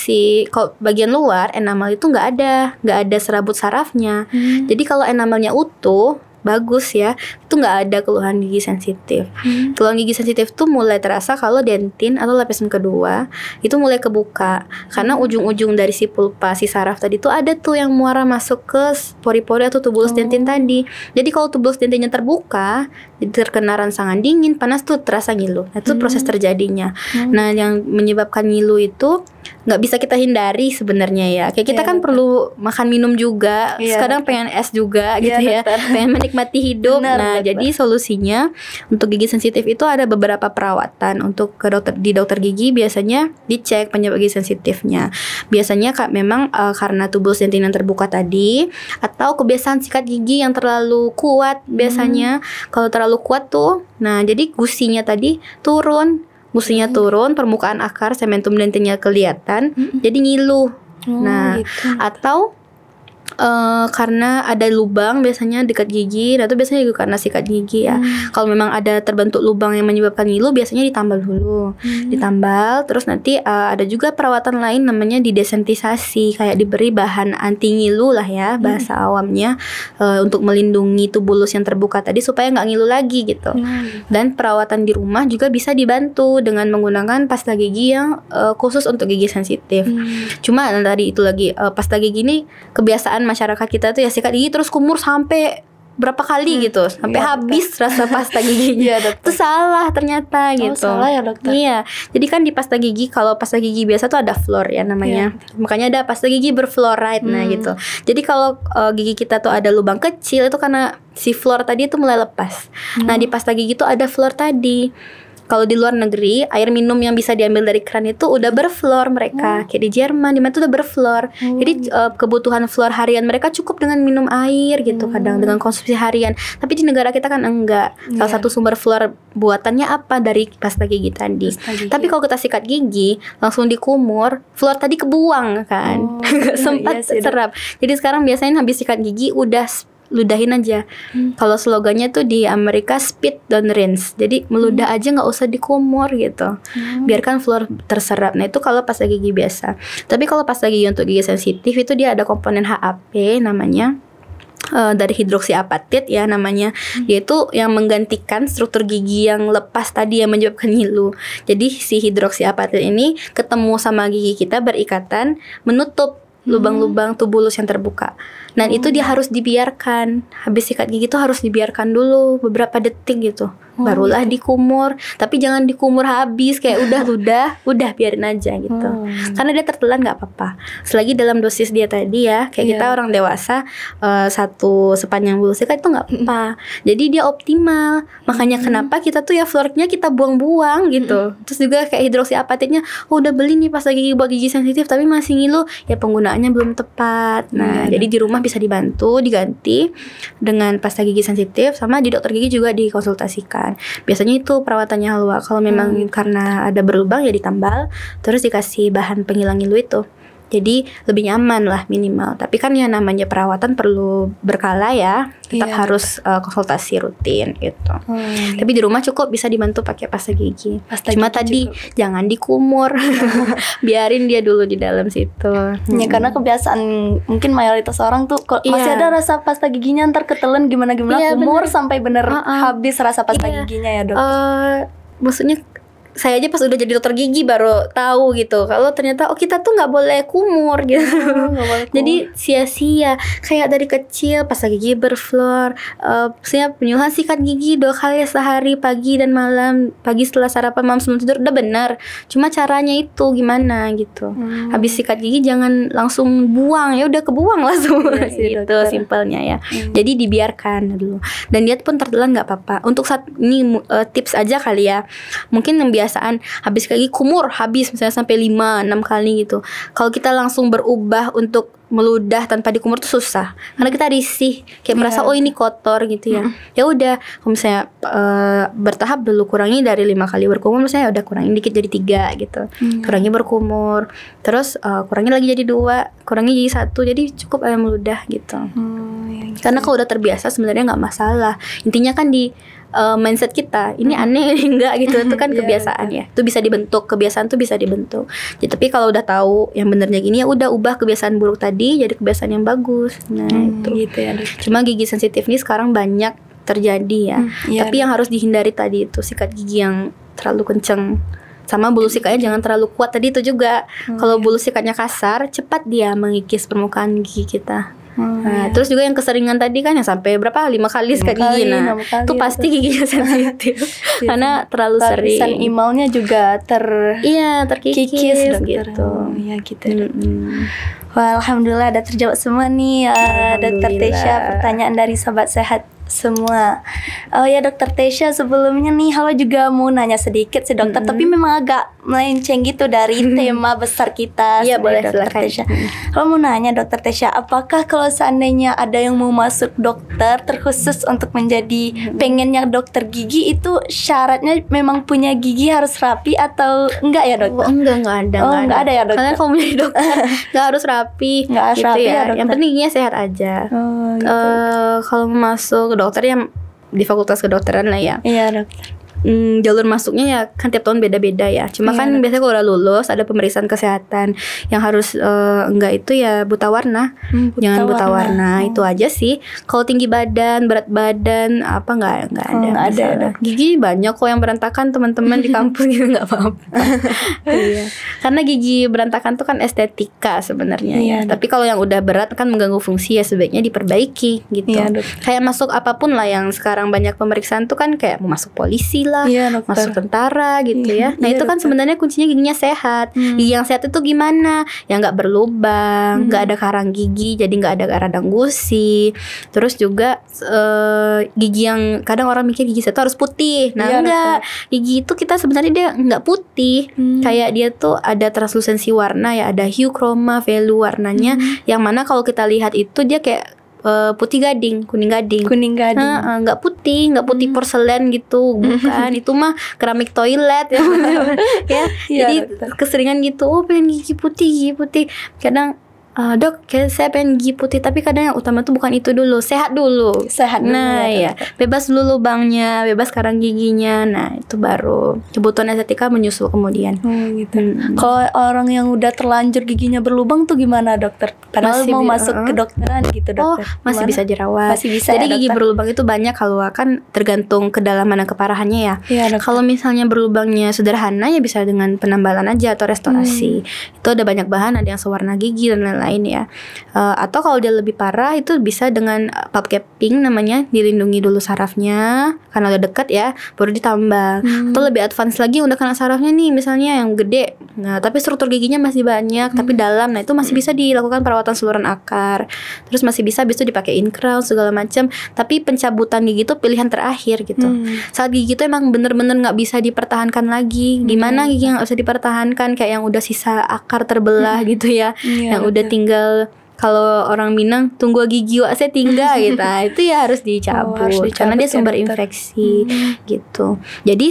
kalau bagian luar enamel itu nggak ada serabut sarafnya. Jadi kalau enamelnya utuh, bagus ya, itu nggak ada keluhan gigi sensitif. Keluhan gigi sensitif tuh mulai terasa kalau dentin atau lapisan kedua itu mulai kebuka, karena ujung-ujung dari si pulpa, si saraf tadi tuh ada tuh yang muara masuk ke pori-pori atau tubulus dentin tadi. Jadi kalau tubulus dentinnya terbuka, terkena rangsangan dingin, panas tuh terasa ngilu. Nah, itu proses terjadinya. Nah, yang menyebabkan ngilu itu nggak bisa kita hindari sebenarnya ya. Kayak kita kan perlu makan minum juga, kadang pengen es juga gitu ya, pengen menikmati hidup. Nah, jadi solusinya untuk gigi sensitif itu ada beberapa perawatan. Untuk ke dokter, di dokter gigi biasanya dicek penyebab gigi sensitifnya. Biasanya memang karena tubulus dentin yang terbuka tadi, atau kebiasaan sikat gigi yang terlalu kuat. Biasanya kalau terlalu kuat tuh, nah jadi gusinya tadi turun. Gusinya turun, permukaan akar cementum dentinnya kelihatan, jadi ngilu. Nah, gitu. Atau karena ada lubang biasanya dekat gigi, nah itu biasanya juga karena sikat gigi ya. Kalau memang ada terbentuk lubang yang menyebabkan ngilu, biasanya ditambal dulu, ditambal. Terus nanti ada juga perawatan lain namanya didesentisasi, kayak diberi bahan anti ngilu lah ya bahasa awamnya, untuk melindungi tubulus yang terbuka tadi supaya nggak ngilu lagi gitu. Dan perawatan di rumah juga bisa dibantu dengan menggunakan pasta gigi yang khusus untuk gigi sensitif. Cuma tadi itu lagi, pasta gigi ini kebiasaan masyarakat kita tuh ya sikat gigi terus kumur sampai berapa kali gitu, sampai habis rasa pasta giginya. Itu salah ternyata gitu. Salah ya dokter. Iya. Jadi kan di pasta gigi, kalau pasta gigi biasa tuh ada fluor ya namanya. Makanya ada pasta gigi berfluoride. Nah gitu. Jadi kalau gigi kita tuh ada lubang kecil, itu karena si fluor tadi tuh mulai lepas. Nah di pasta gigi tuh ada fluor tadi. Kalau di luar negeri, air minum yang bisa diambil dari keran itu udah berfluor mereka. Kayak di Jerman, di mana itu udah berfluor. Jadi kebutuhan fluor harian mereka cukup dengan minum air gitu, kadang dengan konsumsi harian. Tapi di negara kita kan enggak. Salah satu sumber fluor buatannya apa? Dari pasta gigi tadi. Tapi kalau kita sikat gigi, langsung dikumur, fluor tadi kebuang kan. Nggak sempat serap. Jadi sekarang biasanya habis sikat gigi udah ludahin aja. Kalau slogannya tuh di Amerika spit don't rinse. Jadi meludah aja, nggak usah dikumur gitu. Biarkan fluor terserap. Nah itu kalau pasta gigi biasa. Tapi kalau pasta gigi untuk gigi sensitif itu dia ada komponen HAP namanya. Dari hidroksiapatit ya namanya, yaitu yang menggantikan struktur gigi yang lepas tadi yang menyebabkan ngilu. Jadi si hidroksiapatit ini ketemu sama gigi kita, berikatan, menutup lubang-lubang tubulus yang terbuka. Nah itu dia harus dibiarkan. Habis sikat gigi itu harus dibiarkan dulu beberapa detik gitu, barulah dikumur. Tapi jangan dikumur habis kayak udah biarin aja gitu. Karena dia tertelan nggak apa-apa, selagi dalam dosis dia tadi ya. Kayak kita orang dewasa, satu sepanjang bulu sikat itu nggak apa-apa. Jadi dia optimal. Makanya kenapa kita tuh ya fluornya kita buang-buang gitu. Terus juga kayak hidroksiapatitnya, udah beli nih pasta gigi buat gigi sensitif tapi masih ngilu, ya penggunaannya belum tepat. Nah jadi di rumah bisa dibantu diganti dengan pasta gigi sensitif, sama di dokter gigi juga dikonsultasikan. Biasanya itu perawatannya halwa. Kalau memang karena ada berlubang ya ditambal, terus dikasih bahan penghilang ngilu itu. Jadi lebih nyaman lah minimal. Tapi kan ya namanya perawatan perlu berkala ya. Tetap harus konsultasi rutin gitu. Tapi di rumah cukup bisa dibantu pakai pasta gigi. Cuma tadi jangan dikumur. Biarin dia dulu di dalam situ. Ya karena kebiasaan mungkin mayoritas orang tuh masih ada rasa pasta giginya, ntar ketelen gimana-gimana kumur sampai bener habis rasa pasta giginya ya dok. Maksudnya saya aja pas udah jadi dokter gigi baru tahu gitu, kalau ternyata kita tuh nggak boleh kumur gitu. Jadi sia-sia. Kayak dari kecil pasta gigi berfluor, saya penyuluhan sikat gigi 2 kali sehari, pagi dan malam. Pagi setelah sarapan, malam sebelum tidur, udah benar. Cuma caranya itu gimana gitu. Habis sikat gigi jangan langsung buang, ya udah kebuang langsung. Gitu simpelnya ya. Jadi dibiarkan dulu. Dan dia pun tertelan nggak apa-apa. Untuk saat ini tips aja kali ya. Mungkin yang kebiasaan habis lagi kumur, habis misalnya sampai 5-6 kali gitu. Kalau kita langsung berubah untuk meludah tanpa dikumur tuh susah, karena kita risih kayak merasa ini kotor gitu ya. Ya udah, kalau misalnya bertahap dulu, kurangi dari 5 kali berkumur, misalnya udah kurangin dikit jadi 3 gitu. Kurangi berkumur, terus kurangi lagi jadi 2, kurangi jadi 1, jadi cukup meludah gitu. Karena kalau udah terbiasa sebenarnya nggak masalah. Intinya kan di mindset kita. Ini aneh ini enggak gitu. Itu kan kebiasaan ya. Itu bisa dibentuk, kebiasaan tuh bisa dibentuk. Jadi, tapi kalau udah tahu yang benernya gini ya udah ubah kebiasaan buruk tadi jadi kebiasaan yang bagus. Nah, itu gitu ya, Dok. Cuma gigi sensitif ini sekarang banyak terjadi ya. Tapi yang harus dihindari tadi itu sikat gigi yang terlalu kenceng. Sama bulu sikatnya jangan terlalu kuat tadi itu juga. Kalau bulu sikatnya kasar, cepat dia mengikis permukaan gigi kita. Nah, terus juga yang keseringan tadi kan yang sampai berapa 5 kali sikat gigi. Nah, itu pasti giginya sensitif. Karena terlalu sering. Lapisan emalnya juga terkikis gitu. Iya gitu. Wah, alhamdulillah ada terjawab semua nih, Dokter Tesya, pertanyaan dari Sobat Sehat semua. Oh ya, Dokter Tesya, sebelumnya nih Hawa juga mau nanya sedikit sih dokter, tapi memang agak melenceng gitu dari tema besar kita. Iya, boleh, Dokter silakan. Tesya. Kalau mau nanya Dokter Tesya, apakah kalau seandainya ada yang mau masuk dokter terkhusus untuk menjadi pengennya dokter gigi, itu syaratnya memang punya gigi harus rapi atau enggak ya dokter? Enggak ada. Enggak ada ya dokter. Karena kalau menjadi dokter enggak harus rapi. Nggak harus gitu rapi ya, dokter. Yang penting giginya sehat aja. Kalau mau masuk ke dokter ya di fakultas kedokteran lah ya. Iya dokter. Jalur masuknya ya kan tiap tahun beda-beda ya. Cuma kan biasanya kalau udah lulus ada pemeriksaan kesehatan yang harus enggak itu ya buta warna. Jangan buta warna. Itu aja sih. Kalau tinggi badan, berat badan apa enggak ada. Nggak ada. Gigi banyak kok yang berantakan teman-teman di kampus gitu enggak apa-apa. Iya. Karena gigi berantakan tuh kan estetika sebenarnya ya. Tapi kalau yang udah berat kan mengganggu fungsi ya sebaiknya diperbaiki gitu. Kayak masuk apapun lah yang sekarang banyak pemeriksaan tuh kan kayak mau masuk polisi lah. Masuk tentara gitu ya. Nah itu kan sebenarnya kuncinya giginya sehat. Gigi yang sehat itu gimana? Yang nggak berlubang, nggak ada karang gigi, jadi nggak ada radang gusi. Terus juga gigi yang kadang orang mikir gigi sehat harus putih. Nah enggak, gigi itu kita sebenarnya dia nggak putih. Kayak dia tuh ada translusensi warna ya, ada hue, chroma, value warnanya. Yang mana kalau kita lihat itu dia kayak putih gading, kuning gading. Nggak putih porselen gitu, bukan. Itu mah keramik toilet ya. Jadi keseringan gitu, pengen gigi putih. Kadang dok, kayak saya pengen gigi putih, tapi kadang yang utama tuh bukan itu dulu, sehat dulu. Nah ya, bebas dulu lubangnya, bebas karang giginya. Nah itu baru kebutuhan estetika menyusul kemudian. Kalau orang yang udah terlanjur giginya berlubang tuh gimana dokter? Padahal Masih mau masuk kedokteran gitu dokter. Masih bisa jerawat. Jadi gigi berlubang itu banyak kalau kan tergantung kedalaman dan keparahannya ya. Kalau misalnya berlubangnya sederhana ya bisa dengan penambalan aja atau restorasi. Itu ada banyak bahan, ada yang sewarna gigi dan lain-lain ya. Atau kalau dia lebih parah itu bisa dengan pulp capping namanya, dilindungi dulu sarafnya karena udah dekat ya, baru ditambal. Atau lebih advance lagi udah kena sarafnya nih misalnya yang gede, nah tapi struktur giginya masih banyak tapi dalam, nah itu masih bisa dilakukan perawatan saluran akar. Terus masih bisa habis itu dipakein crown segala macam. Tapi pencabutan gigi itu pilihan terakhir gitu. Saat gigi itu emang bener-bener nggak bisa dipertahankan lagi. Gimana gigi yang nggak bisa dipertahankan, kayak yang udah sisa akar terbelah gitu ya, yang udah tinggal, kalau orang Minang tunggu gigi wak saya tinggal gitu. Itu ya harus dicabut, karena dia sumber infeksi gitu. Jadi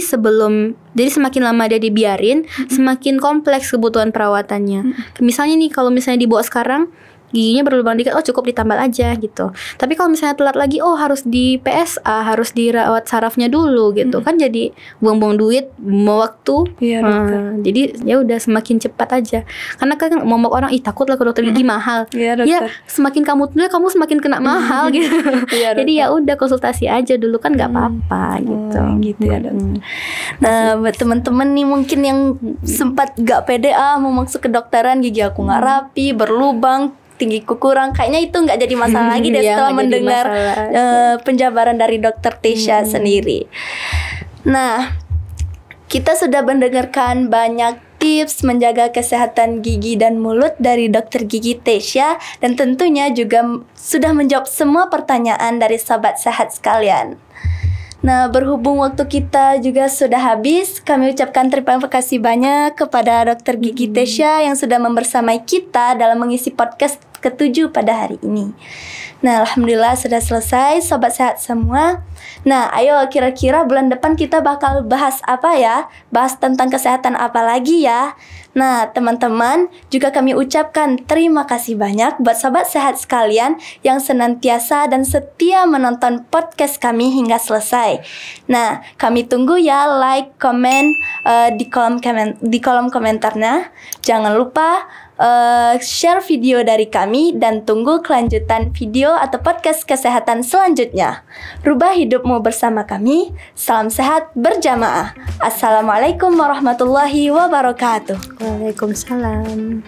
semakin lama dia dibiarin, semakin kompleks kebutuhan perawatannya. Misalnya nih kalau misalnya dibawa sekarang giginya berlubang dikit, cukup ditambal aja gitu. Tapi kalau misalnya telat lagi, harus di PSA, harus dirawat sarafnya dulu gitu. Kan jadi buang-buang duit, mau waktu. Jadi ya udah semakin cepat aja. Karena kan momok orang takut lah ke dokter gigi mahal. Ya semakin kamu tunda, kamu semakin kena mahal gitu. Jadi ya udah konsultasi aja dulu kan nggak apa-apa gitu. Ya, nah buat teman-teman nih mungkin yang sempat nggak pede mau masuk ke dokteran, gigi aku nggak rapi, berlubang, tinggiku kurang, kayaknya itu nggak jadi masalah lagi deh setelah mendengar penjabaran dari Dokter Tesya sendiri. Nah, kita sudah mendengarkan banyak tips menjaga kesehatan gigi dan mulut dari Dokter Gigi Tesya, dan tentunya juga sudah menjawab semua pertanyaan dari Sobat Sehat sekalian. Nah, berhubung waktu kita juga sudah habis, kami ucapkan terima kasih banyak kepada Dokter Gigi Tesya yang sudah membersamai kita dalam mengisi podcast ke-7 pada hari ini. Nah, alhamdulillah sudah selesai, sobat sehat semua. Nah, ayo kira-kira bulan depan kita bakal bahas apa ya? Bahas tentang kesehatan apa lagi ya? Nah, teman-teman, juga kami ucapkan terima kasih banyak buat sobat sehat sekalian yang senantiasa dan setia menonton podcast kami hingga selesai. Nah, kami tunggu ya like, komen di kolom komentarnya. Jangan lupa share video dari kami dan tunggu kelanjutan video atau podcast kesehatan selanjutnya. Rubah hidupmu bersama kami. Salam sehat berjamaah. Assalamualaikum warahmatullahi wabarakatuh. Waalaikumsalam.